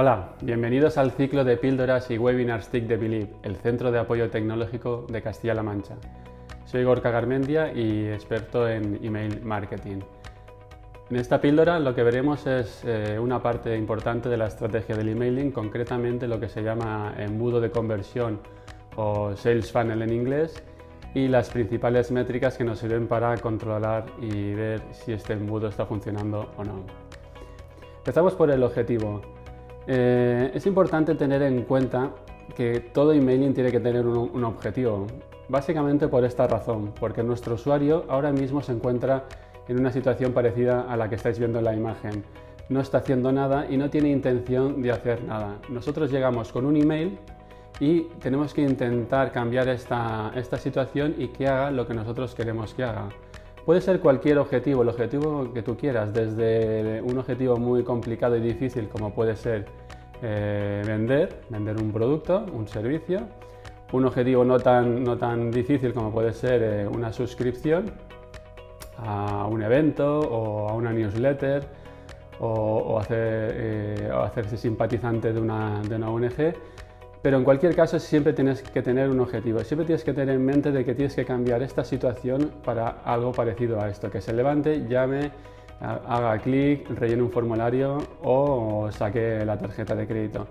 Hola, bienvenidos al ciclo de píldoras y webinars TIC de Believe, el Centro de Apoyo Tecnológico de Castilla-La Mancha. Soy Gorka Garmendia y experto en email marketing. En esta píldora lo que veremos es una parte importante de la estrategia del emailing, concretamente lo que se llama embudo de conversión o sales funnel en inglés, y las principales métricas que nos sirven para controlar y ver si este embudo está funcionando o no. Empezamos por el objetivo. Es importante tener en cuenta que todo emailing tiene que tener un objetivo, básicamente por esta razón, porque nuestro usuario ahora mismo se encuentra en una situación parecida a la que estáis viendo en la imagen. No está haciendo nada y no tiene intención de hacer nada. Nosotros llegamos con un email y tenemos que intentar cambiar esta situación y que haga lo que nosotros queremos que haga. Puede ser cualquier objetivo, el objetivo que tú quieras, desde un objetivo muy complicado y difícil como puede ser vender un producto, un servicio, un objetivo no tan difícil como puede ser una suscripción a un evento o a una newsletter o hacerse simpatizante de una ONG. Pero en cualquier caso siempre tienes que tener un objetivo, siempre tienes que tener en mente de que tienes que cambiar esta situación para algo parecido a esto, que se levante, llame, haga clic, rellene un formulario o saque la tarjeta de crédito.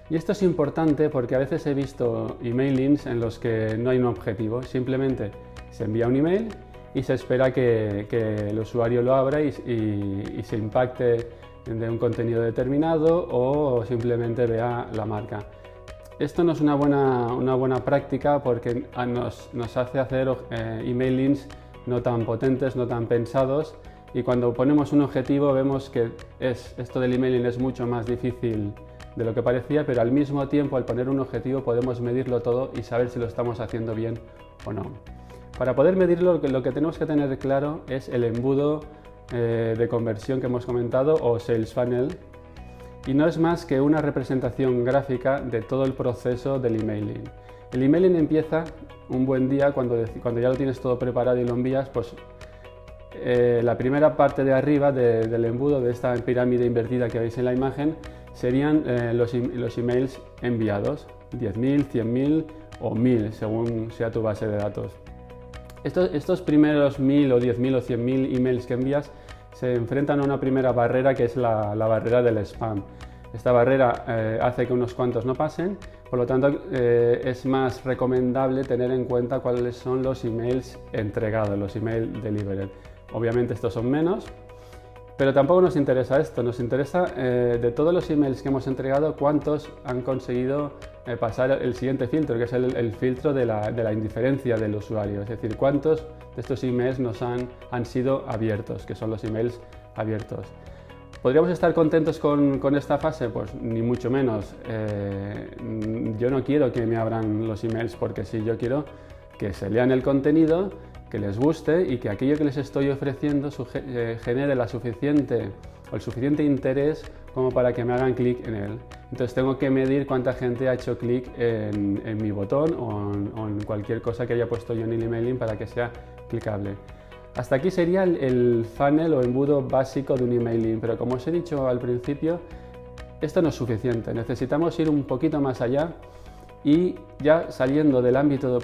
Y esto es importante porque a veces he visto emailings en los que no hay un objetivo, simplemente se envía un email y se espera que el usuario lo abra y se impacte de un contenido determinado o simplemente vea la marca. Esto no es una buena práctica porque nos hace hacer emailings no tan potentes, no tan pensados, y cuando ponemos un objetivo vemos que esto del emailing es mucho más difícil de lo que parecía, pero al mismo tiempo al poner un objetivo podemos medirlo todo y saber si lo estamos haciendo bien o no. Para poder medirlo lo que tenemos que tener claro es el embudo de conversión que hemos comentado o sales funnel. Y no es más que una representación gráfica de todo el proceso del emailing. El emailing empieza un buen día cuando ya lo tienes todo preparado y lo envías, pues la primera parte de arriba del embudo, de esta pirámide invertida que veis en la imagen, serían los emails enviados, 10.000, 100.000 o 1.000, según sea tu base de datos. Estos primeros 1.000 o 10.000 o 100.000 emails que envías se enfrentan a una primera barrera que es la barrera del spam. Esta barrera hace que unos cuantos no pasen, por lo tanto es más recomendable tener en cuenta cuáles son los emails entregados, los email delivered. Obviamente estos son menos, pero tampoco nos interesa esto, nos interesa de todos los emails que hemos entregado cuántos han conseguido pasar el siguiente filtro, que es el filtro de la indiferencia del usuario, es decir, cuántos de estos emails han sido abiertos, que son los emails abiertos. ¿Podríamos estar contentos con esta fase? Pues ni mucho menos. Yo no quiero que me abran los emails porque sí, yo quiero que se lean el contenido, que les guste y que aquello que les estoy ofreciendo genere el suficiente interés como para que me hagan clic en él. Entonces tengo que medir cuánta gente ha hecho clic en mi botón o en cualquier cosa que haya puesto yo en el emailing para que sea clicable. Hasta aquí sería el funnel o embudo básico de un emailing, pero como os he dicho al principio, esto no es suficiente. Necesitamos ir un poquito más allá y ya saliendo del ámbito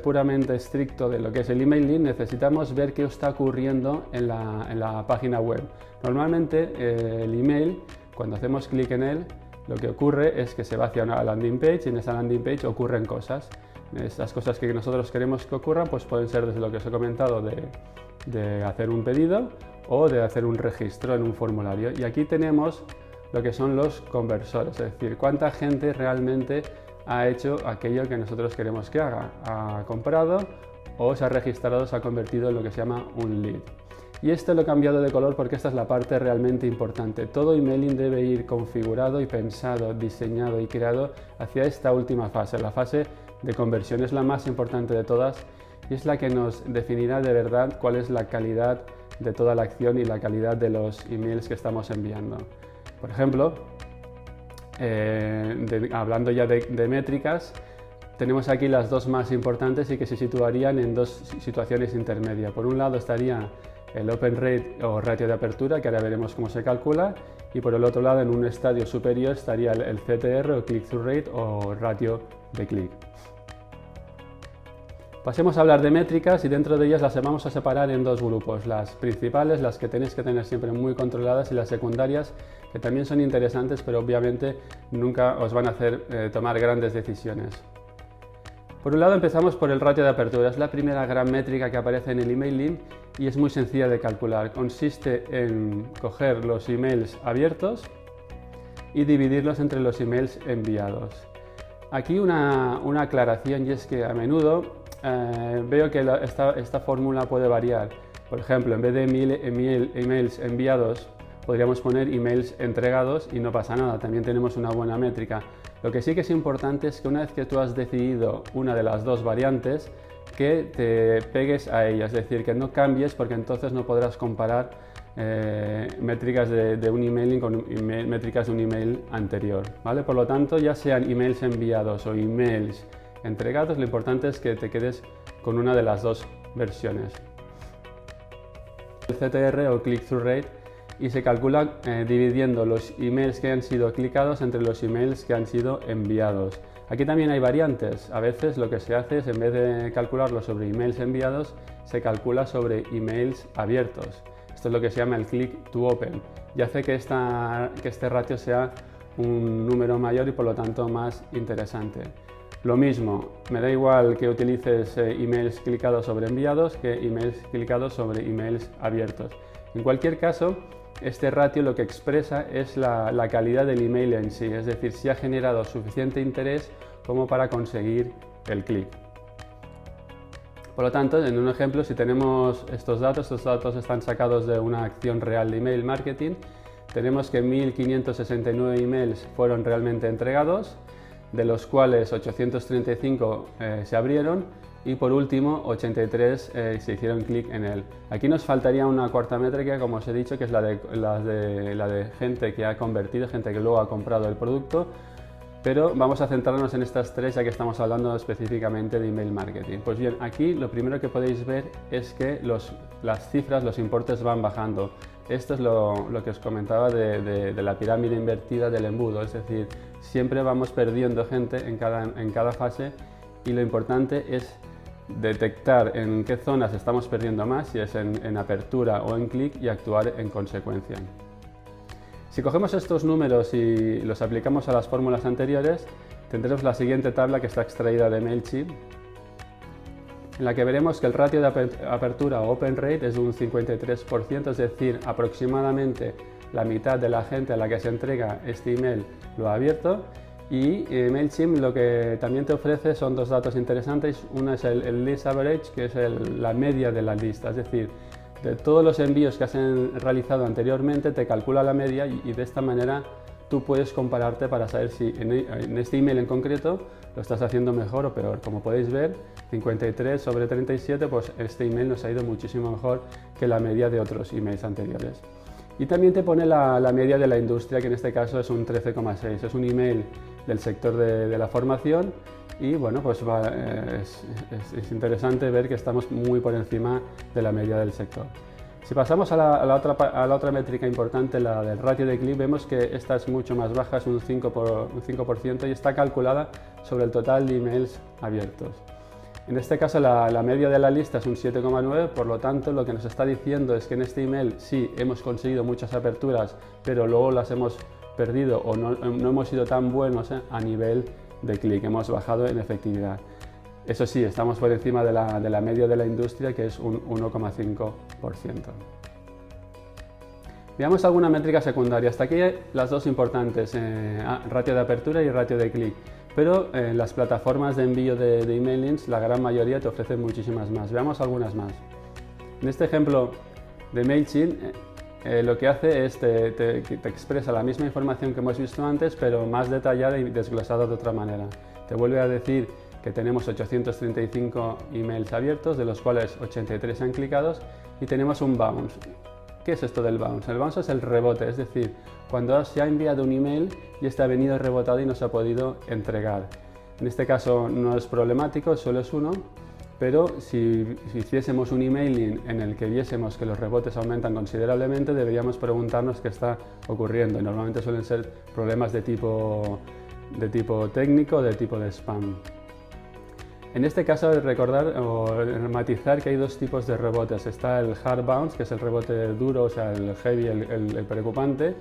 puramente estricto de lo que es el emailing, necesitamos ver qué está ocurriendo en la página web. Normalmente el email, cuando hacemos clic en él, lo que ocurre es que se va hacia una landing page y en esa landing page ocurren cosas. Estas cosas que nosotros queremos que ocurran pues pueden ser desde lo que os he comentado de hacer un pedido o de hacer un registro en un formulario. Y aquí tenemos lo que son los conversores, es decir, cuánta gente realmente ha hecho aquello que nosotros queremos que haga. Ha comprado o se ha registrado, se ha convertido en lo que se llama un lead. Y esto lo he cambiado de color porque esta es la parte realmente importante. Todo emailing debe ir configurado y pensado, diseñado y creado hacia esta última fase. La fase de conversión es la más importante de todas y es la que nos definirá de verdad cuál es la calidad de toda la acción y la calidad de los emails que estamos enviando. Por ejemplo, hablando ya de métricas, tenemos aquí las dos más importantes y que se situarían en dos situaciones intermedias. Por un lado estaría el open rate o ratio de apertura, que ahora veremos cómo se calcula, y por el otro lado, en un estadio superior, estaría el CTR o click-through rate o ratio de clic. Pasemos a hablar de métricas y dentro de ellas las vamos a separar en dos grupos, las principales, las que tenéis que tener siempre muy controladas, y las secundarias, que también son interesantes, pero obviamente nunca os van a hacer tomar grandes decisiones. Por un lado empezamos por el ratio de apertura, es la primera gran métrica que aparece en el emailing y es muy sencilla de calcular. Consiste en coger los emails abiertos y dividirlos entre los emails enviados. Aquí una aclaración, y es que a menudo veo que esta fórmula puede variar. Por ejemplo, en vez de emails enviados, podríamos poner emails entregados y no pasa nada, también tenemos una buena métrica. Lo que sí que es importante es que una vez que tú has decidido una de las dos variantes, que te pegues a ella, es decir, que no cambies, porque entonces no podrás comparar métricas de un emailing con métricas de un email anterior, ¿vale? Por lo tanto, ya sean emails enviados o emails entregados, lo importante es que te quedes con una de las dos versiones. El CTR o click-through rate, y se calcula dividiendo los emails que han sido clicados entre los emails que han sido enviados. Aquí también hay variantes. A veces lo que se hace es, en vez de calcularlo sobre emails enviados, se calcula sobre emails abiertos. Esto es lo que se llama el click to open y hace que este ratio sea un número mayor y por lo tanto más interesante. Lo mismo, me da igual que utilices emails clicados sobre enviados que emails clicados sobre emails abiertos. En cualquier caso, este ratio lo que expresa es la calidad del email en sí, es decir, si ha generado suficiente interés como para conseguir el clic. Por lo tanto, en un ejemplo, si tenemos estos datos están sacados de una acción real de email marketing, tenemos que 1.569 emails fueron realmente entregados, de los cuales 835 se abrieron y por último 83 se hicieron clic en él. Aquí nos faltaría una cuarta métrica, como os he dicho, que es la de gente que ha convertido, gente que luego ha comprado el producto, pero vamos a centrarnos en estas tres ya que estamos hablando específicamente de email marketing. Pues bien, aquí lo primero que podéis ver es que las cifras, los importes van bajando. Esto es lo que os comentaba de la pirámide invertida del embudo, es decir, siempre vamos perdiendo gente en cada fase y lo importante es detectar en qué zonas estamos perdiendo más, si es en apertura o en clic, y actuar en consecuencia. Si cogemos estos números y los aplicamos a las fórmulas anteriores, tendremos la siguiente tabla que está extraída de MailChimp, en la que veremos que el ratio de apertura o open rate es de un 53%, es decir, aproximadamente la mitad de la gente a la que se entrega este email lo ha abierto. Y MailChimp lo que también te ofrece son dos datos interesantes. Uno es el list average, que es la media de la lista, es decir, de todos los envíos que has realizado anteriormente te calcula la media y de esta manera tú puedes compararte para saber si en este email en concreto lo estás haciendo mejor o peor. Como podéis ver, 53 sobre 37, pues este email nos ha ido muchísimo mejor que la media de otros emails anteriores. Y también te pone la media de la industria, que en este caso es un 13,6. Es un email del sector de la formación y bueno, pues es interesante ver que estamos muy por encima de la media del sector. Si pasamos a la otra métrica importante, la del ratio de clic, vemos que esta es mucho más baja, es un 5% y está calculada sobre el total de emails abiertos. En este caso la media de la lista es un 7,9, por lo tanto lo que nos está diciendo es que en este email sí hemos conseguido muchas aperturas, pero luego las hemos perdido o no hemos sido tan buenos a nivel de clic, hemos bajado en efectividad. Eso sí, estamos por encima de la media de la industria, que es un 1,5%. Veamos alguna métrica secundaria. Hasta aquí las dos importantes, ratio de apertura y ratio de clic. Pero las plataformas de envío de emailings, la gran mayoría te ofrecen muchísimas más. Veamos algunas más. En este ejemplo de MailChimp, lo que hace es te expresa la misma información que hemos visto antes, pero más detallada y desglosada de otra manera. Te vuelve a decir que tenemos 835 emails abiertos, de los cuales 83 han clicados, y tenemos un bounce. ¿Qué es esto del bounce? El bounce es el rebote, es decir, cuando se ha enviado un email y este ha venido rebotado y no se ha podido entregar. En este caso no es problemático, solo es uno, pero si hiciésemos un emailing en el que viésemos que los rebotes aumentan considerablemente, deberíamos preguntarnos qué está ocurriendo. Normalmente suelen ser problemas de tipo técnico, de tipo de spam. En este caso, recordar o matizar que hay dos tipos de rebotes. Está el hard bounce, que es el rebote duro, o sea, el heavy, el preocupante,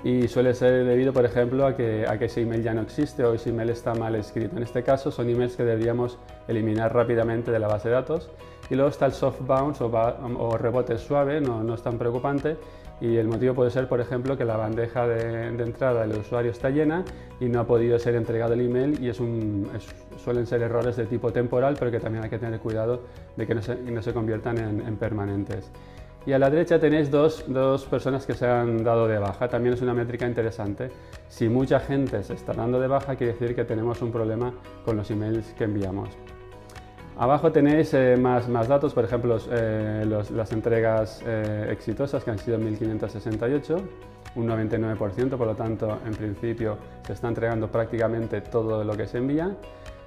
y suele ser debido, por ejemplo, a que ese email ya no existe o ese email está mal escrito. En este caso son emails que deberíamos eliminar rápidamente de la base de datos. Y luego está el soft bounce o rebote suave, no es tan preocupante, y el motivo puede ser, por ejemplo, que la bandeja de entrada del usuario está llena y no ha podido ser entregado el email, y suelen ser errores de tipo temporal, pero que también hay que tener cuidado de que no se conviertan en permanentes. Y a la derecha tenéis dos personas que se han dado de baja. También es una métrica interesante. Si mucha gente se está dando de baja, quiere decir que tenemos un problema con los emails que enviamos. Abajo tenéis más datos, por ejemplo, las entregas exitosas, que han sido 1568, un 99%, por lo tanto, en principio se está entregando prácticamente todo lo que se envía.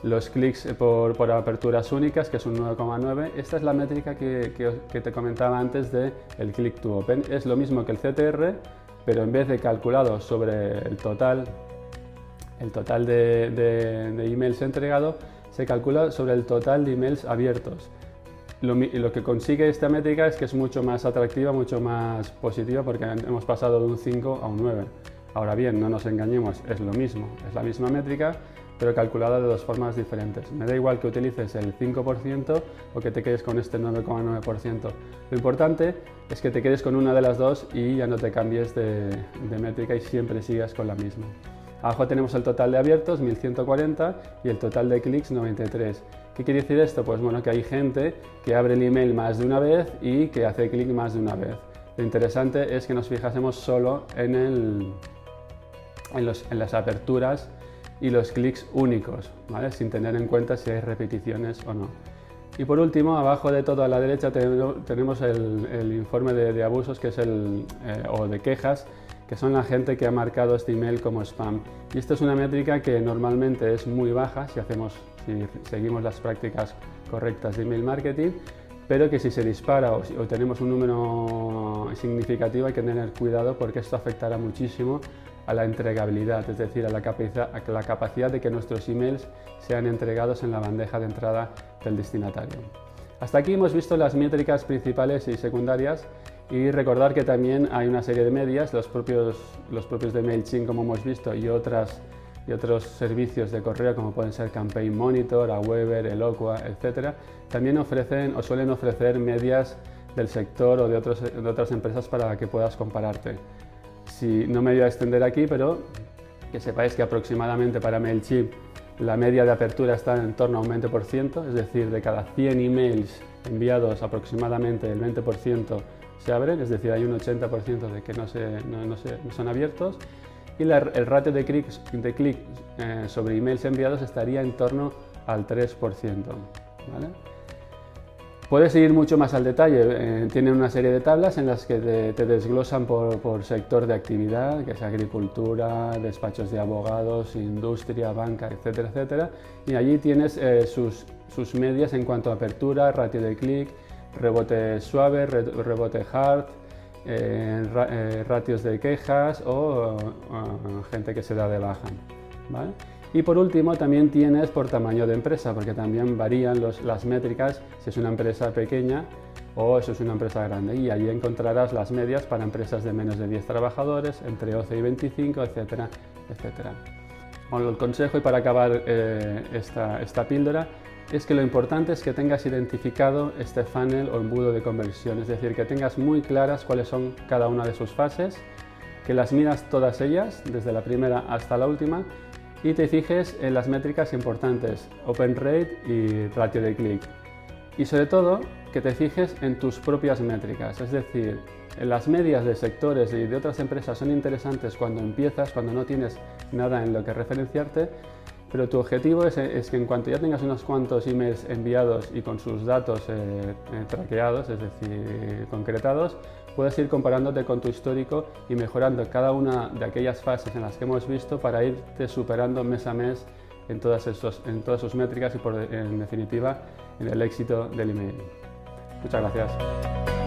Los clics por aperturas únicas, que es un 9,9. Esta es la métrica que te comentaba antes del click to open. Es lo mismo que el CTR, pero en vez de calculado sobre el total de emails entregados, se calcula sobre el total de emails abiertos. Lo que consigue esta métrica es que es mucho más atractiva, mucho más positiva, porque hemos pasado de un 5 a un 9. Ahora bien, no nos engañemos, es lo mismo, es la misma métrica, pero calculada de dos formas diferentes. Me da igual que utilices el 5% o que te quedes con este 9,9%. Lo importante es que te quedes con una de las dos y ya no te cambies de métrica y siempre sigas con la misma. Abajo tenemos el total de abiertos, 1140, y el total de clics, 93. ¿Qué quiere decir esto? Pues bueno, que hay gente que abre el email más de una vez y que hace clic más de una vez. Lo interesante es que nos fijásemos solo en las aperturas y los clics únicos, ¿vale? Sin tener en cuenta si hay repeticiones o no. Y por último, abajo de todo a la derecha tenemos el informe de abusos, que es o de quejas, que son la gente que ha marcado este email como spam. Y esta es una métrica que normalmente es muy baja si seguimos las prácticas correctas de email marketing, pero que si se dispara o tenemos un número significativo, hay que tener cuidado, porque esto afectará muchísimo a la entregabilidad, es decir, a la capacidad de que nuestros emails sean entregados en la bandeja de entrada del destinatario. Hasta aquí hemos visto las métricas principales y secundarias, y recordar que también hay una serie de medias, los propios de MailChimp, como hemos visto, y otros servicios de correo como pueden ser Campaign Monitor, Aweber, Eloqua, etc. También ofrecen o suelen ofrecer medias del sector o de otras empresas para que puedas compararte. No me voy a extender aquí, pero que sepáis que aproximadamente para MailChimp la media de apertura está en torno a un 20%, es decir, de cada 100 emails enviados aproximadamente el 20% se abren, es decir, hay un 80% de que no son abiertos, y el ratio de clic sobre emails enviados estaría en torno al 3%. ¿Vale? Puedes ir mucho más al detalle, tienen una serie de tablas en las que te desglosan por sector de actividad, que es agricultura, despachos de abogados, industria, banca, etcétera, etcétera, y allí tienes sus medias en cuanto a apertura, ratio de clic, rebote suave, rebote hard, ratios de quejas o gente que se da de baja, ¿vale? Y por último también tienes por tamaño de empresa, porque también varían las métricas si es una empresa pequeña o si es una empresa grande, y allí encontrarás las medias para empresas de menos de 10 trabajadores, entre 11 y 25, etcétera, etcétera. Bueno, el consejo, y para acabar esta píldora, es que lo importante es que tengas identificado este funnel o embudo de conversión, es decir, que tengas muy claras cuáles son cada una de sus fases, que las miras todas ellas, desde la primera hasta la última, y te fijes en las métricas importantes, open rate y ratio de clic. Y sobre todo, que te fijes en tus propias métricas, es decir, en las medias de sectores y de otras empresas son interesantes cuando empiezas, cuando no tienes nada en lo que referenciarte, pero tu objetivo es que en cuanto ya tengas unos cuantos emails enviados y con sus datos traqueados, es decir, concretados, puedes ir comparándote con tu histórico y mejorando cada una de aquellas fases en las que hemos visto para irte superando mes a mes en todas sus métricas y en definitiva en el éxito del email. Muchas gracias.